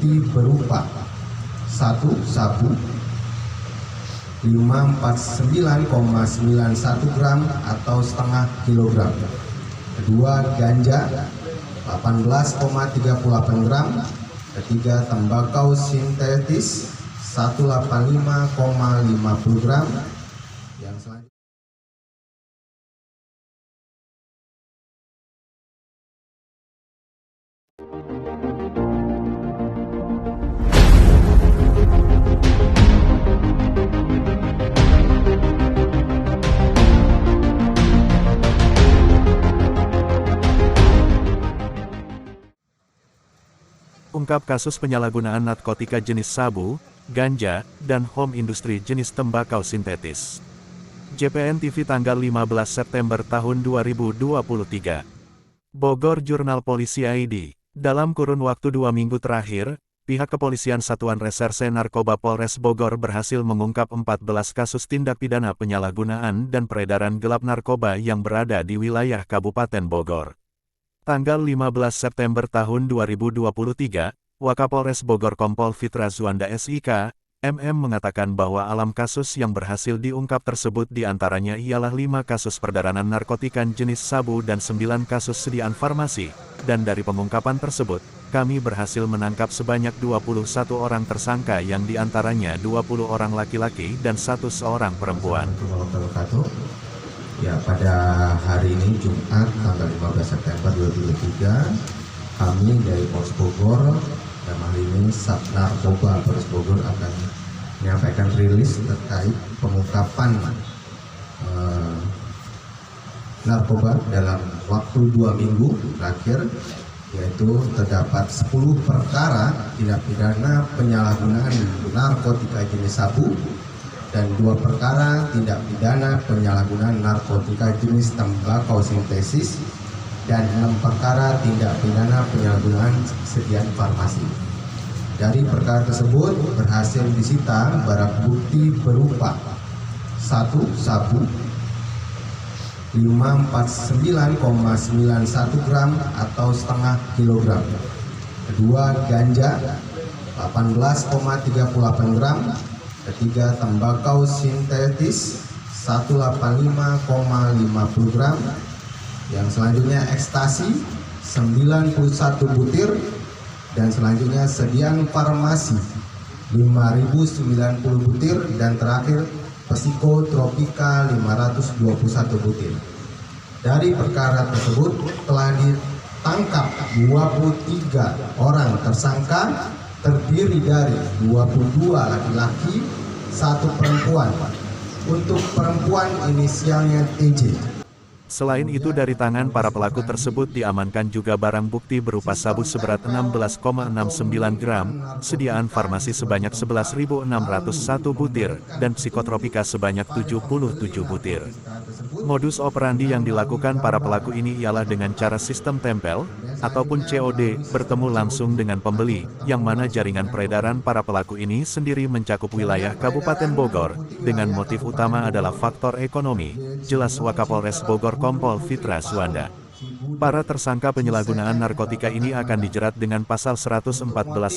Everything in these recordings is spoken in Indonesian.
bukti berupa 1 sabu 549,91 gram atau setengah kilogram. 2 ganja 18,38 gram. 3 tembakau sintetis 185,50 gram. Yang selanjutnya ungkap kasus penyalahgunaan narkotika jenis sabu, ganja, dan home industri jenis tembakau sintetis. JPN TV tanggal 15 September tahun 2023. Bogor Jurnal Polisi ID. Dalam kurun waktu 2 minggu terakhir, pihak Kepolisian Satuan Reserse Narkoba Polres Bogor berhasil mengungkap 14 kasus tindak pidana penyalahgunaan dan peredaran gelap narkoba yang berada di wilayah Kabupaten Bogor. Tanggal 15 September tahun 2023, Wakapolres Bogor Kompol Fitra Zuanda SIK, MM mengatakan bahwa alam kasus yang berhasil diungkap tersebut diantaranya ialah 5 kasus perdarangan narkotika jenis sabu dan 9 kasus sediaan farmasi, dan dari pengungkapan tersebut, kami berhasil menangkap sebanyak 21 orang tersangka yang diantaranya 20 orang laki-laki dan 1 seorang perempuan. Ya, pada hari ini Jumat tanggal 15 September 2023, kami dari Polres Bogor dan hal ini Sat Narkoba Polres Bogor akan menyampaikan rilis terkait pengungkapan narkoba dalam waktu 2 minggu terakhir, yaitu terdapat 10 perkara tindak pidana penyalahgunaan narkotika jenis sabu dan 2 perkara tindak pidana penyalahgunaan narkotika jenis tembakau sintetis dan 6 perkara tindak pidana penyalahgunaan sediaan farmasi. Dari perkara tersebut berhasil disita barang bukti berupa 1 sabu 549,91 gram atau setengah kilogram. 2 ganja 18,38 gram. 3 tembakau sintetis 185,50 gram. Yang selanjutnya ekstasi 91 butir, dan selanjutnya sediaan farmasi 5.090 butir, dan terakhir psikotropika 521 butir. Dari perkara tersebut telah ditangkap 23 orang tersangka, terdiri dari 22 laki-laki, 1 perempuan. Untuk perempuan inisialnya TJ. Selain itu dari tangan para pelaku tersebut diamankan juga barang bukti berupa sabu seberat 16,69 gram, sediaan farmasi sebanyak 11.601 butir, dan psikotropika sebanyak 77 butir. Modus operandi yang dilakukan para pelaku ini ialah dengan cara sistem tempel, ataupun COD, bertemu langsung dengan pembeli, yang mana jaringan peredaran para pelaku ini sendiri mencakup wilayah Kabupaten Bogor, dengan motif utama adalah faktor ekonomi, jelas Wakapolres Bogor Kompol Fitra Zuanda. Para tersangka penyalahgunaan narkotika ini akan dijerat dengan pasal 114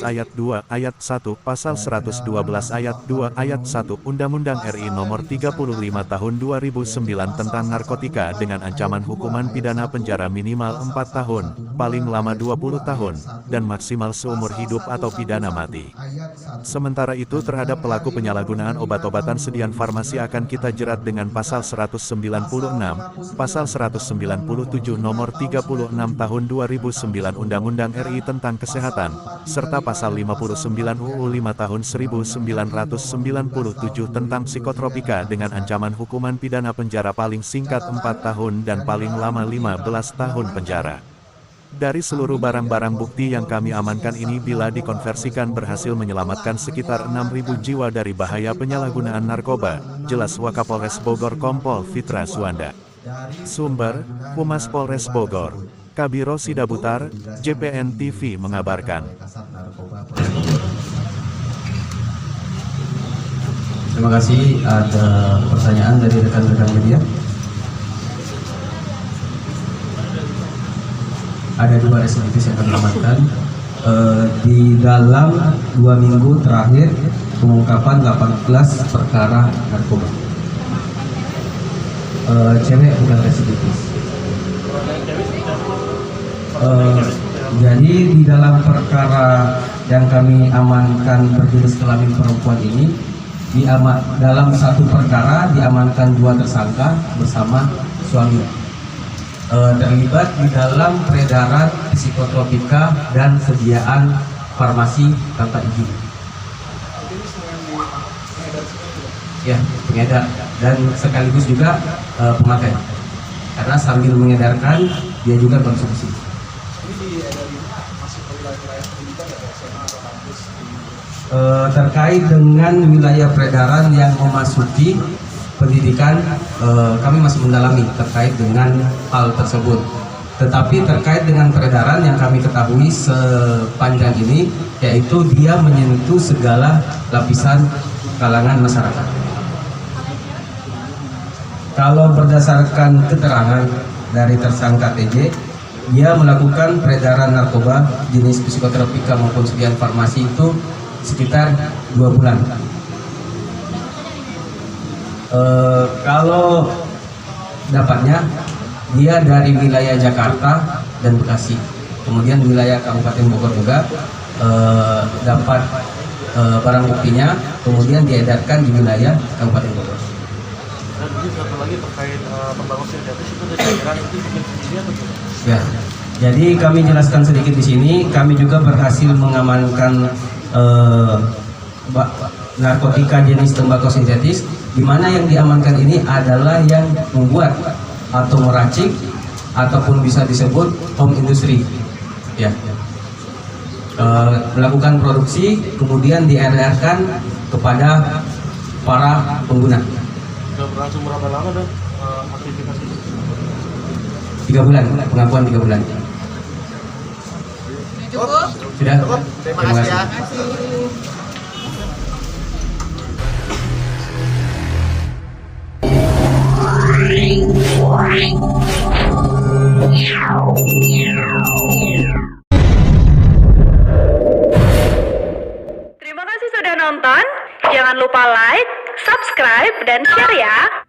ayat 2 ayat 1, pasal 112 ayat 2 ayat 1 Undang-Undang RI Nomor 35 Tahun 2009 tentang narkotika dengan ancaman hukuman pidana penjara minimal 4 tahun, paling lama 20 tahun, dan maksimal seumur hidup atau pidana mati. Sementara itu terhadap pelaku penyalahgunaan obat-obatan sediaan farmasi akan kita jerat dengan pasal 196, pasal 197 Nomor 36 Tahun 2009 Undang-Undang RI tentang Kesehatan, serta pasal 59 UU 5 Tahun 1997 tentang psikotropika dengan ancaman hukuman pidana penjara paling singkat 4 tahun dan paling lama 15 tahun penjara. Dari seluruh barang-barang bukti yang kami amankan ini bila dikonversikan berhasil menyelamatkan sekitar 6.000 jiwa dari bahaya penyalahgunaan narkoba, jelas Wakapolres Bogor Kompol Fitra Zuanda. Sumber, Humas Polres Bogor, Kabiro Sidabutar, JPN TV mengabarkan. Terima kasih. Ada pertanyaan dari rekan-rekan media? Ada 2 residivis yang kami amankan. di dalam 2 minggu terakhir pengungkapan 18 perkara narkoba. Cewek bukan residivis. Jadi di dalam perkara yang kami amankan berjenis kelamin perempuan ini, dalam satu perkara diamankan 2 tersangka bersama suami. Terlibat di dalam peredaran psikotropika dan sediaan farmasi tanpa izin. Ya, pengedar dan sekaligus juga pemakai. Karena sambil mengedarkan dia juga konsumsi. Terkait dengan wilayah peredaran yang memasuki pendidikan, kami masih mendalami terkait dengan hal tersebut. Tetapi terkait dengan peredaran yang kami ketahui sepanjang ini, yaitu dia menyentuh segala lapisan kalangan masyarakat. Kalau berdasarkan keterangan dari tersangka TJ, dia melakukan peredaran narkoba jenis psikotropika maupun sediaan farmasi itu sekitar 2 bulan. Kalau dapatnya dia dari wilayah Jakarta dan Bekasi, kemudian wilayah Kabupaten Bogor juga dapat barang buktinya, kemudian diedarkan di wilayah Kabupaten Bogor. Dan ini satu lagi terkait pembangunan sintetis itu dikira itu bikin sendiri atau tidak? Ya, jadi kami jelaskan sedikit di sini. Kami juga berhasil mengamankan narkotika jenis tembakau sintetis, di mana yang diamankan ini adalah yang membuat atau meracik ataupun bisa disebut home industry, ya, melakukan produksi kemudian diedarkan kepada para pengguna. Sudah berlangsung berapa lama dan aktivitas itu? 3 bulan, pengakuan 3 bulan. Cukup? Sudah? Terima kasih ya. Terima kasih sudah nonton. Jangan lupa like, subscribe, dan share ya.